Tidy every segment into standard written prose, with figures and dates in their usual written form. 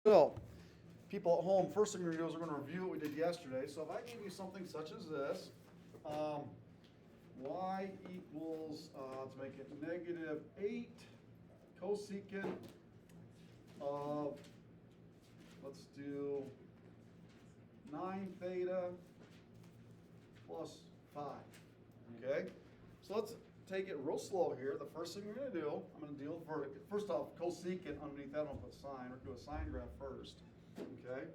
So, people at home, first thing we're going to do is we're going to review what we did yesterday. So if I gave you something such as this, y equals, let's make it negative 8 cosecant of, let's do 9 theta plus 5. Okay? So let's take it real slow here. The first thing we're going to do, I'm going to deal with vertical. First off, cosecant underneath that, I'm going to put sine, or do a sine graph first. Okay?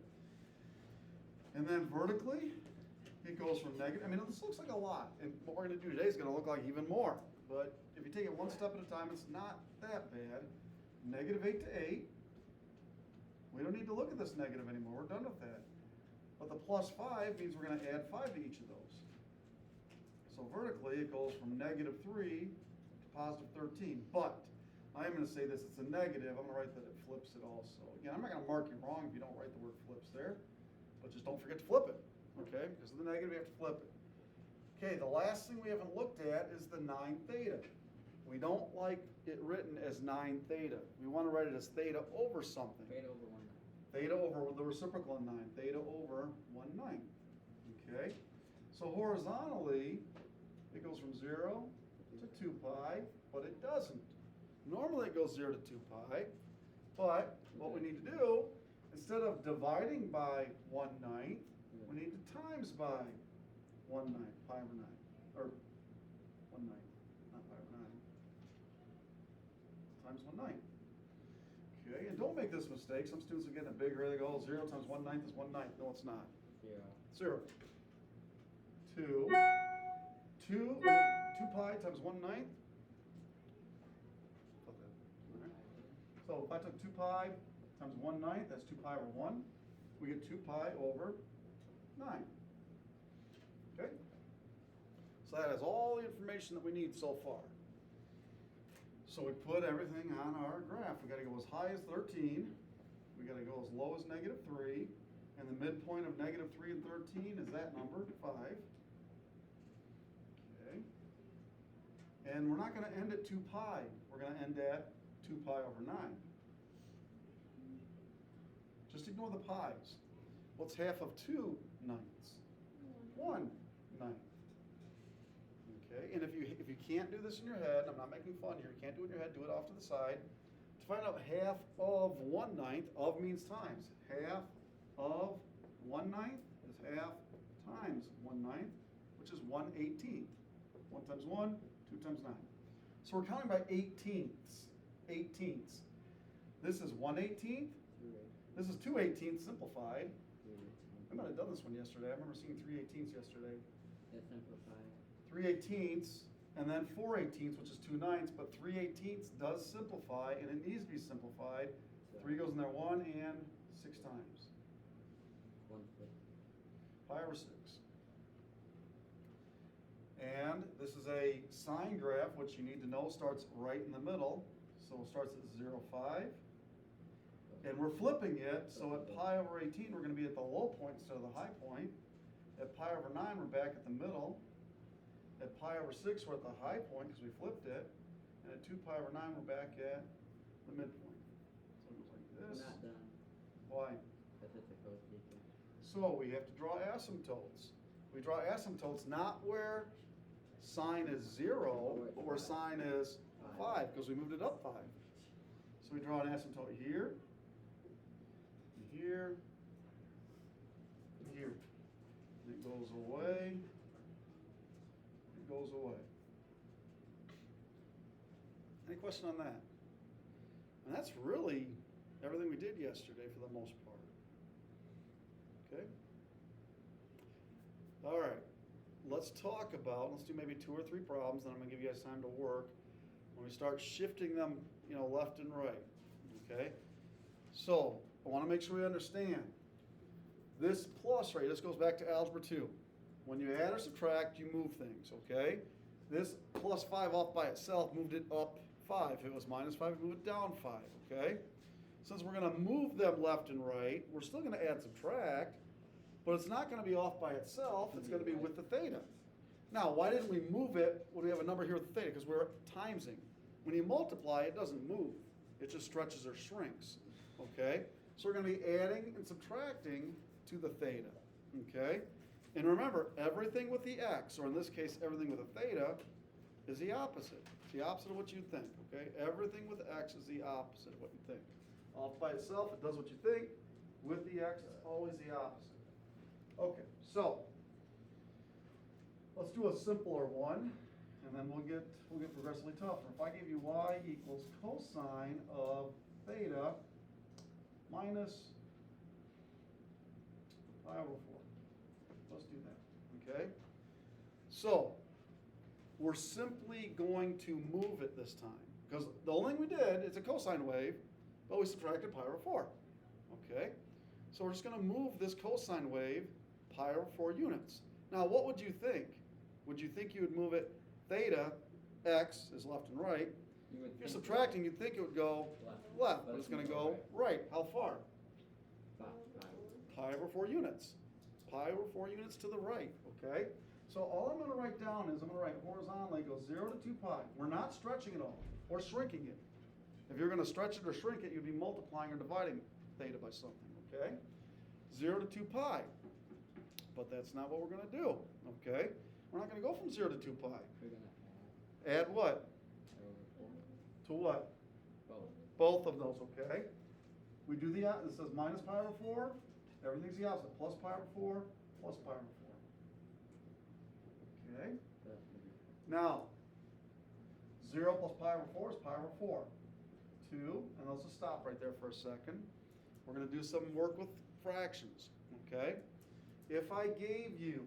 And then vertically, it goes from negative. I mean, this looks like a lot. And what we're going to do today is going to look like even more. But if you take it one step at a time, it's not that bad. Negative 8 to 8. We don't need to look at this negative anymore. We're done with that. But the plus 5 means we're going to add 5 to each of those. So vertically, it goes from negative 3 to positive 13. But I am going to say this, it's a negative. I'm going to write that it flips it also. Again, I'm not going to mark you wrong if you don't write the word flips there. But just don't forget to flip it. Okay? Because of the negative, you have to flip it. Okay, the last thing we haven't looked at is the 9 theta. We don't like it written as 9 theta. We want to write it as theta over something. Theta over 1/9. Theta over the reciprocal of 9. Theta over 1/9. Okay? So horizontally, it goes from 0 to 2 pi, but it doesn't. Normally it goes 0 to 2 pi, but what we need to do, instead of dividing by 1/9, we need to times by 1/9, pi over 9, or 1/9, not pi over 9, times 1/9. Okay, and don't make this mistake. Some students are getting it bigger. They go, 0 times 1/9 is 1/9. No, it's not. 0. 2 pi times 1/9. So if I took 2 pi times 1/9, that's 2 pi over 1. We get 2 pi over 9. Okay? So that has all the information that we need so far. So we put everything on our graph. We got to go as high as 13. We got to go as low as negative 3. And the midpoint of negative 3 and 13 is that number, 5. Okay. And we're not going to end at 2 pi. We're going to end at 2 pi over 9. Just ignore the pi's. What's half of 2 ninths? 1/9. Okay, and if you can't do this in your head, I'm not making fun here, you can't do it in your head, do it off to the side. To find out half of 1/9, of means times. Half of 1/9 is half times 1/9, which is 1/18. 1 times 1, 2 times 9. So we're counting by 18ths. 18ths. This is 1/18. This is 2/18 simplified. I might have done this one yesterday. I remember seeing 3/18 yesterday. That's simplified. 3/18, and then 4/18, which is 2/9, but 3/18 does simplify, and it needs to be simplified. 3 goes in there 1 and 6 times. 1/5. Pi over 6. And this is a sine graph, which you need to know starts right in the middle. So it starts at 0, 5. And we're flipping it, so at pi over 18, we're going to be at the low point instead of the high point. At pi over 9, we're back at the middle. At pi over 6, we're at the high point because we flipped it. And at 2 pi over 9, we're back at the midpoint. So it goes like this. We're not done. Why? Because it's a cosecant. So we have to draw asymptotes. We draw asymptotes not where sine is 0, but where sine is 5, because we moved it up 5. So we draw an asymptote here, and here, and here. And it goes away. It goes away. Any question on that? And that's really everything we did yesterday for the most part. Okay? All right. Let's talk about, let's do maybe 2 or 3 problems, then I'm going to give you guys time to work. When we start shifting them, left and right. Okay? So, I want to make sure we understand. This plus right, this goes back to algebra 2. When you add or subtract, you move things, okay? This plus 5 off by itself moved it up 5. If it was minus 5, we move it down 5, okay? Since we're going to move them left and right, we're still going to add subtract, but it's not going to be off by itself. It's going to be with the theta. Now, why didn't we move it when we have a number here with the theta? Because we're timesing. When you multiply, it doesn't move. It just stretches or shrinks, okay? So we're going to be adding and subtracting to the theta, okay? And remember, everything with the x, or in this case, everything with a theta, is the opposite. It's the opposite of what you think, okay? Everything with x is the opposite of what you think. Off by itself, it does what you think. With the x, it's always the opposite. Okay, so let's do a simpler one, and then we'll get progressively tougher. If I give you y equals cosine of theta minus pi over 4. Let's do that, okay? So we're simply going to move it this time, because the only thing we did is a cosine wave, but we subtracted pi over 4, okay? So we're just going to move this cosine wave pi over 4 units. Now, what would you think? Would you think you would move it theta, x is left and right. If you're subtracting, you'd think it would go left, but it's going to go right. How far? Pi over 4 units. Pi over 4 units to the right, okay? So all I'm going to write down is I'm going to write horizontally, go 0 to 2 pi. We're not stretching it all or shrinking it. If you're going to stretch it or shrink it, you'd be multiplying or dividing theta by something, okay? 0 to 2 pi. But that's not what we're going to do, okay? We're not going to go from 0 to 2 pi. We're going to Add what? add over 4. To what? Both. Both of those, okay? We do the, this says minus pi over 4. Everything's the opposite. Plus pi over 4, plus pi over 4. Okay? So that's going to be Now, 0 plus pi over 4 is pi over 4. 2, and let's just stop right there for a second. We're going to do some work with fractions, okay? If I gave you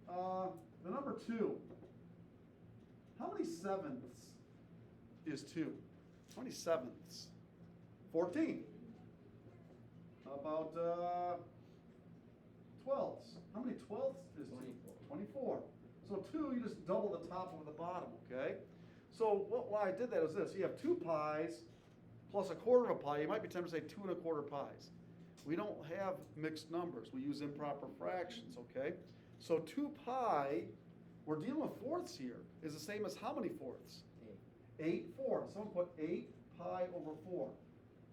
the number 2, how many sevenths is 2? How many sevenths? 14. How about 12ths? How many twelfths is 2? 24. 24. So 2, you just double the top over the bottom, okay? So why I did that is this. You have 2 pi's plus a quarter of a pi. You might be tempted to say 2 1/4 pi's. We don't have mixed numbers. We use improper fractions, okay? So 2 pi, we're dealing with fourths here, is the same as how many fourths? 8. 8 fourths. Someone put 8 pi over 4.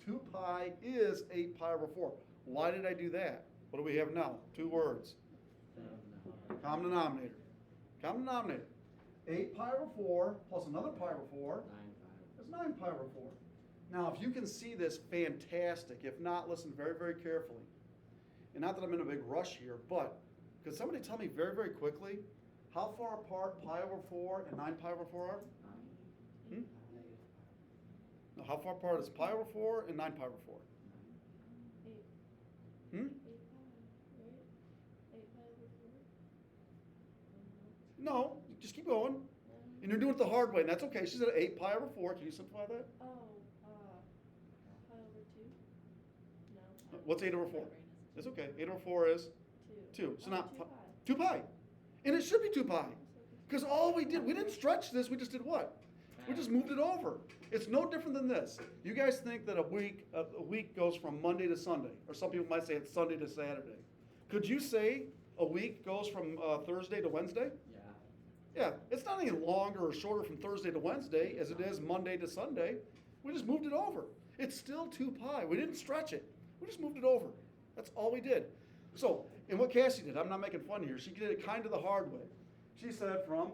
2 pi is 8 pi over 4. Why did I do that? What do we have now? 2 words. Common denominator. Common denominator. 8 pi over 4 plus another pi over 4 9 pi. is 9 pi over 4. Now, if you can see this, fantastic. If not, listen very, very carefully. And not that I'm in a big rush here, but could somebody tell me very, very quickly how far apart pi over 4 and 9 pi over 4 are? 9. Hmm? No, how far apart is pi over 4 and 9 pi over 4? 8. Hmm? 8 pi, right? 8 pi over 4. No, just keep going. And you're doing it the hard way, and that's okay. She said 8 pi over 4. Can you simplify that? Oh, pi over 2? No. What's 8 over 4? My brain is It's okay. 8 over 4 is 2. 2. So Oh, not 2 pi. 2 pi. And it should be 2 pi. Because all we did, we didn't stretch this, we just did what? We just moved it over. It's no different than this. You guys think that a week goes from Monday to Sunday, or some people might say it's Sunday to Saturday. Could you say a week goes from Thursday to Wednesday? Yeah. Yeah, it's not any longer or shorter from Thursday to Wednesday as it is Monday to Sunday. We just moved it over. It's still 2 pi. We didn't stretch it. We just moved it over. That's all we did. So, and what Cassie did, I'm not making fun here, she did it kind of the hard way. She said from,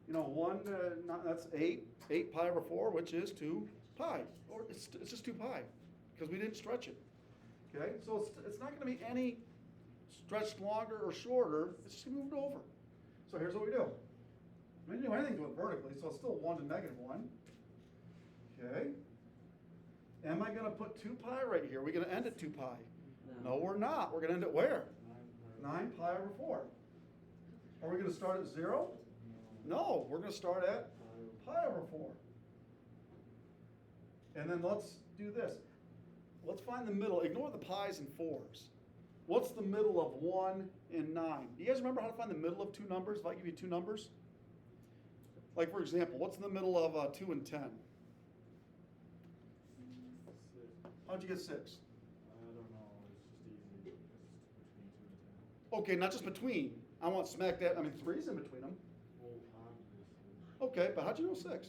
1, that's 8 pi over 4, which is 2 pi. Or it's just 2 pi, because we didn't stretch it. Okay, so it's not going to be any stretched longer or shorter. It's just going to move it over. So here's what we do. We didn't do anything to it vertically, so it's still 1 to negative 1. Okay. Am I going to put 2 pi right here? Are we going to end at 2 pi? No, we're not. We're going to end at where? 9 pi over 4. Are we going to start at 0? No, we're going to start at pi over 4. And then let's do this. Let's find the middle. Ignore the pi's and 4's. What's the middle of 1 and 9? Do you guys remember how to find the middle of 2 numbers? If I give you 2 numbers? Like, for example, what's in the middle of 2 and 10? How'd you get 6? I don't know, it's just easy, it's between 2 and 10. Okay, not just between. I want smack that. 3's in between them. Well, obviously, Okay, but how'd you know 6? because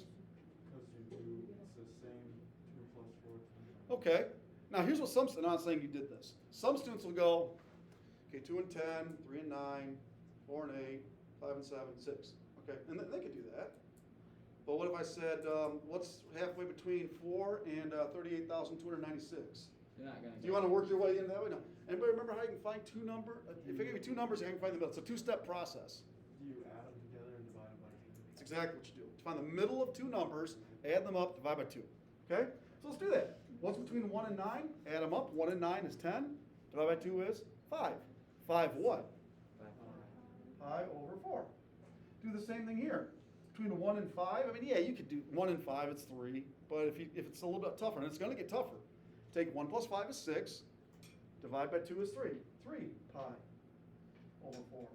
you do, it's the same 2 plus 4 times. Okay. Now here's what some, I'm not saying you did this. Some students will go, okay, 2 and 10, 3 and 9, 4 and 8, 5 and 7, 6. Okay, and they could do that. But what if I said, what's halfway between 4 and 38,296? You're not gonna. Do you want to work your way in that way? No. Anybody remember how you can find two numbers? If I give you two numbers, you can find the middle. It's a two-step process. Do you add them together and divide by 2? That's exactly what you do. To find the middle of two numbers, add them up, divide by 2. Okay? So let's do that. What's between 1 and 9? Add them up. 1 and 9 is 10. Divide by 2 is 5. 5 what? 5 over 4. Do the same thing here. Between 1 and 5, I mean, yeah, you could do 1 and 5, it's 3. But if it's a little bit tougher, and it's going to get tougher, take 1 plus 5 is 6. Divide by 2 is 3. 3 pi over 4.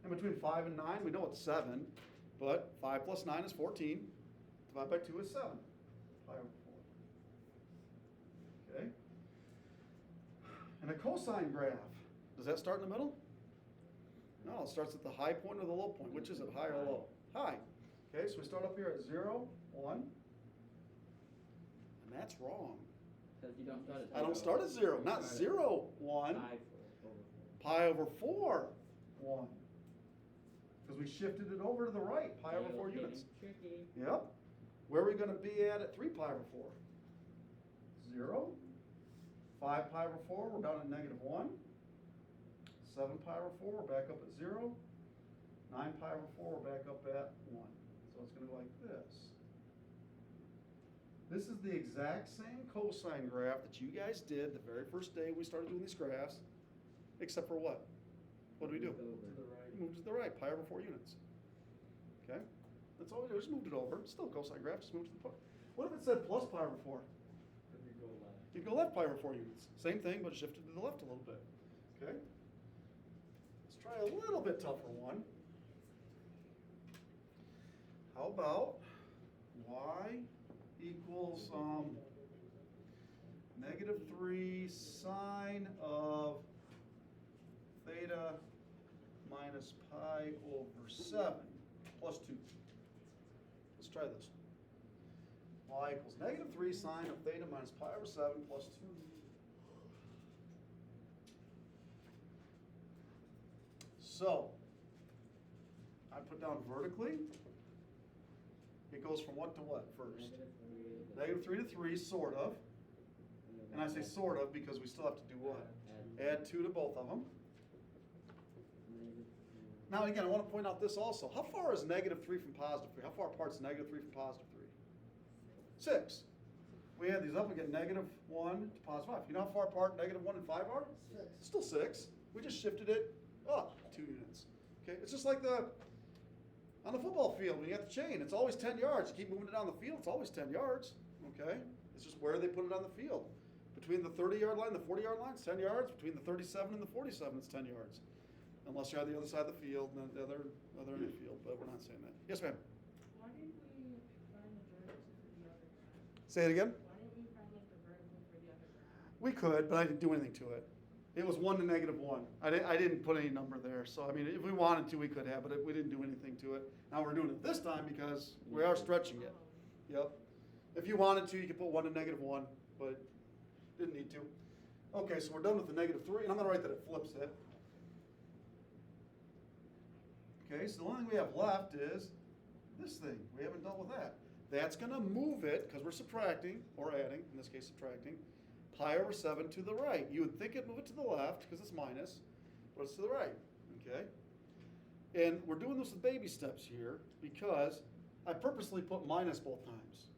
And between 5 and 9, we know it's 7. But 5 plus 9 is 14. Divide by 2 is 7. Pi over 4. Okay? And a cosine graph, does that start in the middle? No, it starts at the high point or the low point. Which is it, high or low? High. Okay, so we start up here at 0, 1. And that's wrong. Because you don't start at 0. I don't start at 0. Not 0, 1. 5 over 4. Pi over 4, 1. Because we shifted it over to the right, pi over 4 units. Tricky. Yep. Where are we going to be at 3 pi over 4? 0. 5 pi over 4, we're down at negative 1. 7 pi over 4, we're back up at 0. 9 pi over 4, we're back up at 1. So it's going to go like this. This is the exact same cosine graph that you guys did the very first day we started doing these graphs, except for what? What do we do? Moved over. To the right. Move it to the right, pi over 4 units. Okay? That's all we do, just moved it over. It's still a cosine graph, just moved to the point. What if it said plus pi over 4? Then you go left. You'd go left pi over 4 units. Same thing, but shifted to the left a little bit. Okay? Let's try a little bit tougher one. How about y equals negative 3 sine of theta minus pi over 7 plus 2. Let's try this. Y equals negative 3 sine of theta minus pi over 7 plus 2. So, I put down vertically. It goes from what to what first? Negative 3 to 3, sort of. And I say sort of because we still have to do what? Add 2 to both of them. Now again, I want to point out this also. How far is negative 3 from positive 3? How far apart is negative 3 from positive 3? 6. We add these up, we get negative 1 to positive 5. You know how far apart negative 1 and 5 are? 6. Still 6. We just shifted it up 2 units. Okay, it's just like on the football field when you got the chain. It's always 10 yards. You keep moving it down the field, it's always 10 yards. Okay, it's just where they put it on the field. Between the 30-yard line and the 40-yard line, it's 10 yards. Between the 37 and the 47, it's 10 yards. Unless you're on the other side of the field and the other end of the field, but we're not saying that. Yes, ma'am. Why didn't we find the vertical for the other graph? Say it again. Why didn't we find like the vertical for the other graph? We could, but I didn't do anything to it. It was 1 to negative 1. I didn't put any number there. So, I mean, if we wanted to, we could have, but we didn't do anything to it. Now we're doing it this time because we are stretching it. Yep. If you wanted to, you could put 1 to negative 1, but didn't need to. Okay, so we're done with the negative 3, and I'm going to write that it flips it. Okay, so the only thing we have left is this thing. We haven't dealt with that. That's going to move it, because we're subtracting, or adding, in this case subtracting, pi over 7 to the right. You would think it'd move it to the left, because it's minus, but it's to the right, okay? And we're doing this with baby steps here, because I purposely put minus both times.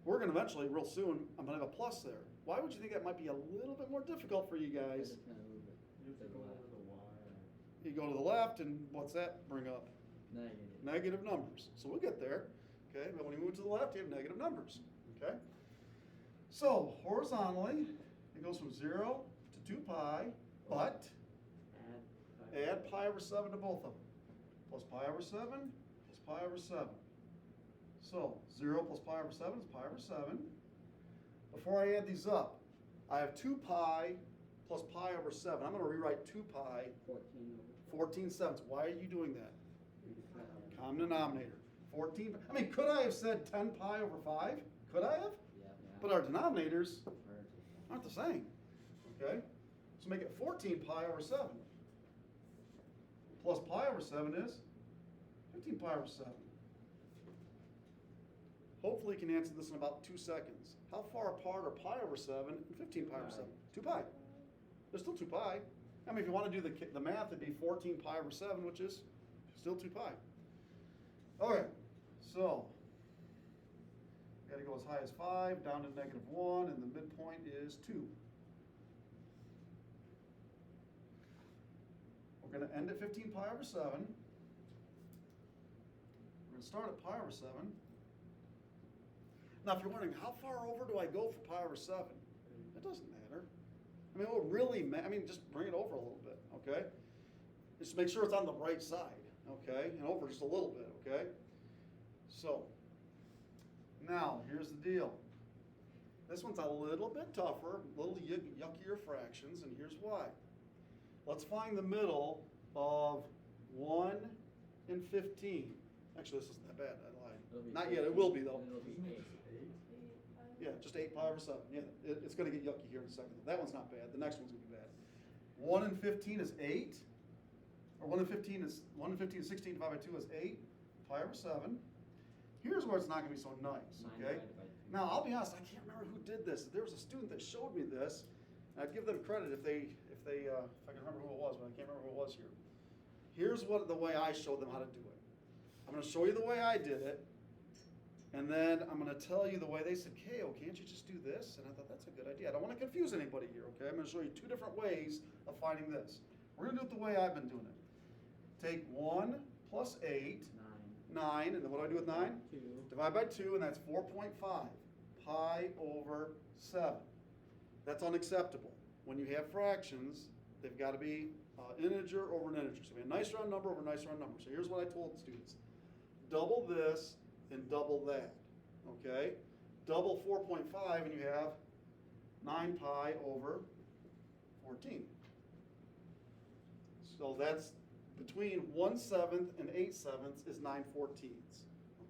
We're going to eventually, real soon, I'm going to have a plus there. Why would you think that might be a little bit more difficult for you guys? Just gonna move it You have to to the go left. over the Y. You go to the left, and what's that bring up? Negative. Negative numbers. So we'll get there, okay? But when you move to the left, you have negative numbers, okay? So horizontally, it goes from 0 to 2 pi, but add pi over 7 to both of them. Plus pi over 7 plus pi over 7. So 0 plus pi over 7 is pi over 7. Before I add these up, I have 2 pi plus pi over 7. I'm going to rewrite 2 pi 14 14 sevenths. Why are you doing that? over. Common denominator. 14. I mean, could I have said 10 pi over 5? Could I have? Yeah. But our denominators aren't the same, okay? So make it 14 pi over 7. Plus pi over 7 is 15 pi over 7. Hopefully you can answer this in about 2 seconds. How far apart are pi over 7 and 15 pi over 7? 2 pi. There's still 2 pi. I mean, if you want to do the math, it'd be 14 pi over 7, which is still 2 pi. Okay, so got to go as high as 5, down to -1, and the midpoint is 2. We're going to end at 15 pi over 7. We're going to start at pi over 7. Now, if you're wondering, how far over do I go for pi over 7? It doesn't matter. I mean, it will really just bring it over a little bit, okay? Just make sure it's on the right side, okay? And over just a little bit, okay? So, now, here's the deal. This one's a little bit tougher, a little yuckier fractions, and here's why. Let's find the middle of 1 and 15. Actually, this isn't that bad, I lied. Not yet, it will be though. It'll be 8. Yeah, just 8 pi over 7. Yeah, it's going to get yucky here in a second. That one's not bad. The next one's going to be bad. 1 and 15 is 8. Or 1 and 15 is 16 divided by 2 is 8 pi over 7. Here's where it's not going to be so nice, okay? Now, I'll be honest, I can't remember who did this. There was a student that showed me this, and I'd give them credit if I can remember who it was, but I can't remember who it was here. Here's the way I showed them how to do it. I'm going to show you the way I did it, and then I'm going to tell you the way they said, K.O., can't you just do this? And I thought, that's a good idea. I don't want to confuse anybody here, okay? I'm going to show you 2 different ways of finding this. We're going to do it the way I've been doing it. Take 1 plus 8, 9, and then what do I do with 9? 2. Divide by 2, and that's 4.5 pi over 7. That's unacceptable. When you have fractions, they've got to be integer over an integer. So we have a nice round number over a nice round number. So here's what I told students. Double this and double that, okay? Double 4.5 and you have 9 pi over 14. So that's between 1/7 and 8/7 is 9/14,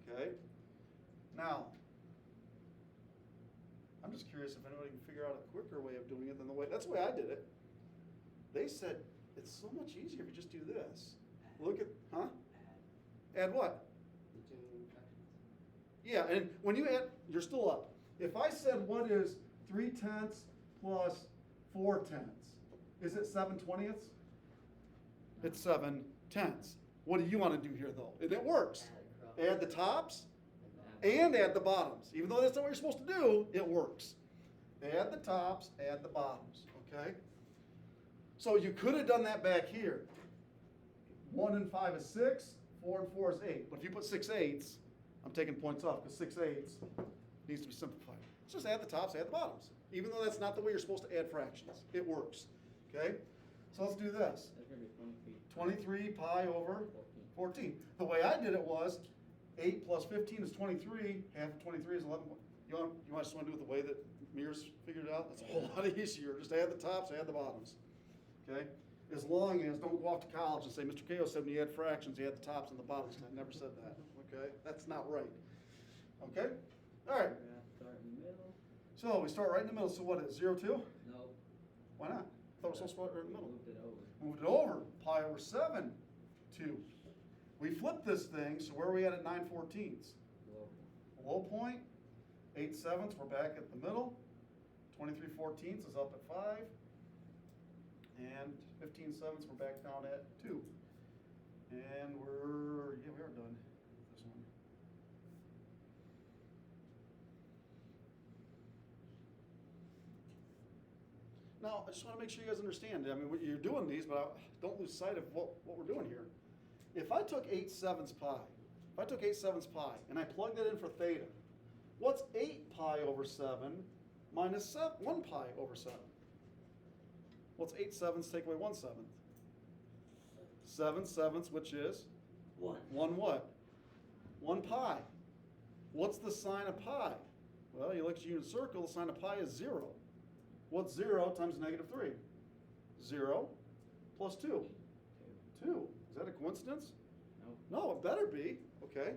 okay? Now, I'm just curious if anybody can figure out a quicker way of doing it than that's the way I did it. They said, it's so much easier if you just do this. Look at, Add what? Yeah, and when you add, you're still up. If I said, what is 3/10 plus 4/10? Is it 7/20? It's 7/10. What do you want to do here, though? And it works. Add the tops and add the bottoms. Even though that's not what you're supposed to do, it works. Add the tops, add the bottoms, okay? So you could have done that back here. 1 and 5 is 6, 4 and 4 is 8. But if you put 6 8s, I'm taking points off because 6 8s needs to be simplified. Let's just add the tops, add the bottoms. Even though that's not the way you're supposed to add fractions. It works, okay? So let's do this. That's going to be 23. 23 pi over 14. The way I did it was 8 plus 15 is 23. Half of 23 is 11. You just want to do it the way that Mears figured it out? That's a whole lot easier. Just add the tops, add the bottoms. Okay? As long as, don't go off to college and say, Mr. K.O. said when you add fractions, you add the tops and the bottoms. I never said that. Okay? That's not right. Okay? All right. We're going to start in the middle. So we start right in the middle. So what is 0, 2? No. Why not? I thought it was supposed to start right in the middle. Moved it over. Moved it over. Pi over 7, 2. We flipped this thing, so where are we at 9/14? Low point. 8/7, we're back at the middle. 23/14 is up at 5. And 15/7, we're back down at 2. And we are done with this one. Now, I just want to make sure you guys understand. I mean, you're doing these, but don't lose sight of what we're doing here. If I took 8/7 pi, and I plugged it in for theta, what's 8 pi over 7 minus 1 pi over 7? What's 8/7 take away 1/7? 7/7, which is? 1. 1 what? 1 pi. What's the sign of pi? Well, you look at your unit circle, the sign of pi is 0. What's 0 times -3? 0 plus 2. 2. Is that a coincidence? No. No, it better be. Okay.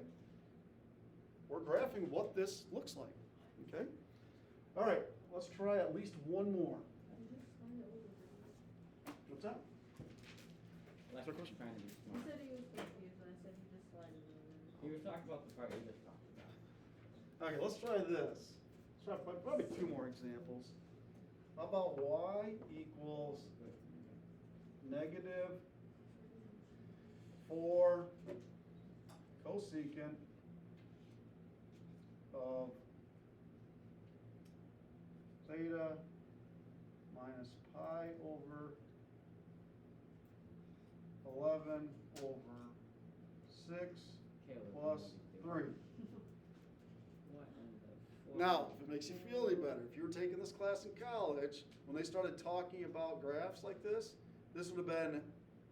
We're graphing what this looks like. Okay. All right. let's try at least one more. You just slide it over. What's that? Like, Is there a question? trying to be He smart. said he was confused, and I said you just slide it over. He was talking about the part you just talked about. Okay, let's try this. Let's try probably two more examples. How about y equals negative 4 cosecant of theta minus pi over 11 over 6 Caleb, plus you know 3. what in the fuck? Now, if it makes you feel any better, if you were taking this class in college, when they started talking about graphs like this would have been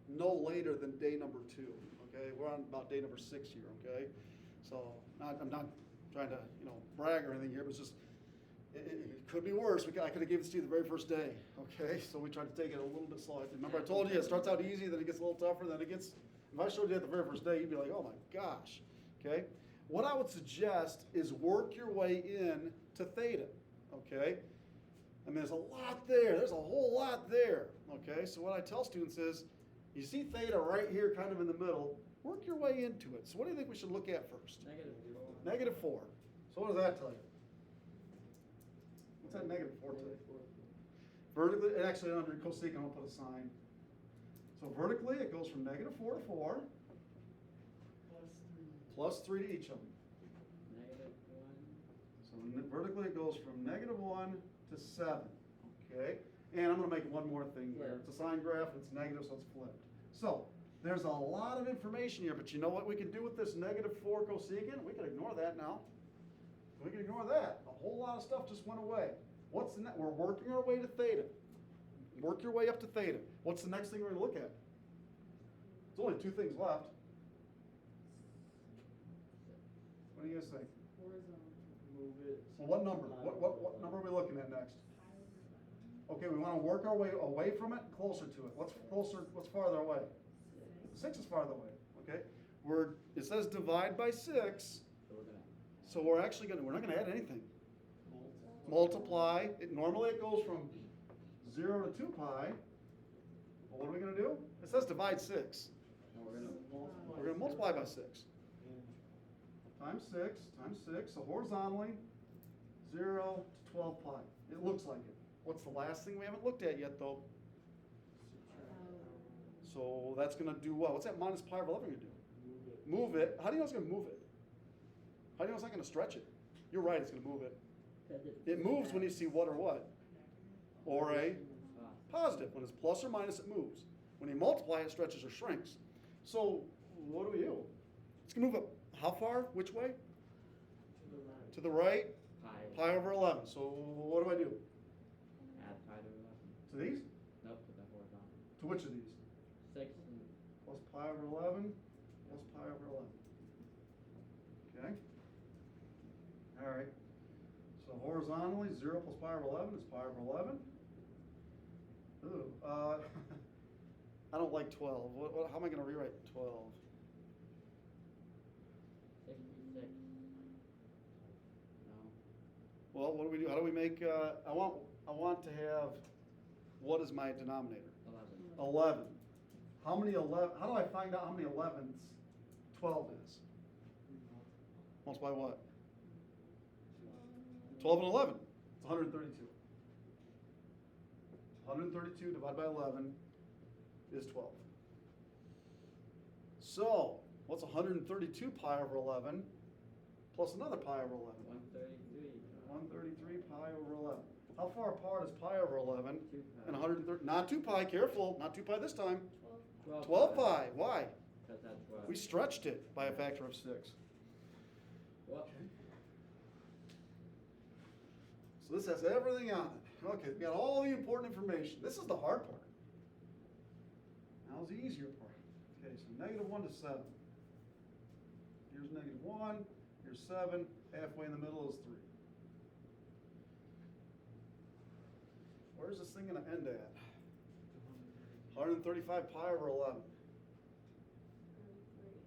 no later than day number 2, okay? We're on about day number 6 here, okay? So, I'm not trying to, brag or anything here, but it's just, it could be worse. I could have given this to you the very first day, okay? So we tried to take it a little bit slow. Remember I told you, it starts out easy, then it gets a little tougher, then it gets, if I showed you at the very first day, you'd be like, oh my gosh, okay? What I would suggest is work your way in to theta, okay? I mean, there's a lot there. There's a whole lot there, okay? So what I tell students is, you see theta right here kind of in the middle, work your way into it. So what do you think we should look at first? Negative 4. -4. So what does that tell you? What's that -4 tell you? Vertically, actually under cosecant, I'll put a sign. So vertically, it goes from -4 to 4, plus 3 to each of them. -1. So vertically, it goes from -1 to 7, okay? And I'm gonna make one more thing here. It's a sine graph, it's negative, so it's flipped. So, there's a lot of information here, but you know what we can do with this -4 cosecant? We can ignore that now. We can ignore that. A whole lot of stuff just went away. What's the we're working our way to theta. Work your way up to theta. What's the next thing we're gonna look at? There's only 2 things left. What do you guys think? Horizontal. Move it. Well, what number? What number are we looking at next? Okay, we want to work our way away from it, closer to it. What's closer? What's farther away? 6 is farther away. Okay, it says divide by 6, So we're gonna. so we're not gonna add anything. Multiply. Normally it goes from 0 to 2 pi. Well, what are we gonna do? It says divide 6. No, we're gonna. We're gonna multiply by 6. Times 6. So horizontally, 0 to 12 pi. It looks like it. What's the last thing we haven't looked at yet, though? So that's going to do what? What's that minus pi over 11 going to do? Move it. How do you know it's going to move it? How do you know it's not going to stretch it? You're right, it's going to move it. It moves when you see what or what? Or a positive. When it's plus or minus, it moves. When you multiply, it stretches or shrinks. So what do? It's going to move up. How far? Which way? To the right. Pi over 11. So what do? Add pi to 11. To these? Nope, to the horizontal. To which of these? 6 and Plus pi over 11, plus pi over 11. Okay? All right. So horizontally, 0 plus pi over 11 is pi over 11. Ooh, I don't like 12. How am I going to rewrite 12? 66. No. Well, what do we do? How do we make, I want to have, what is my denominator? 11. 11. How do I find out how many 11ths 12 is? Multiply what? 12 and 11. It's 132. 132 divided by 11 is 12. So, what's 132 pi over 11 plus another pi over 11? 133. 133 pi over 11. How far apart is pi over 11 2 pi. and 130? Not 2 pi, careful, not 2 pi this time. 12 12 pi. Why? Because that's what. We stretched it by a factor of 6. Well, So this has everything on it. Okay, we got all the important information. This is the hard part. Now's the easier part. Okay, so -1 to 7. Here's -1, here's 7, halfway in the middle is 3. Where's this thing going to end at? 135 pi over 11.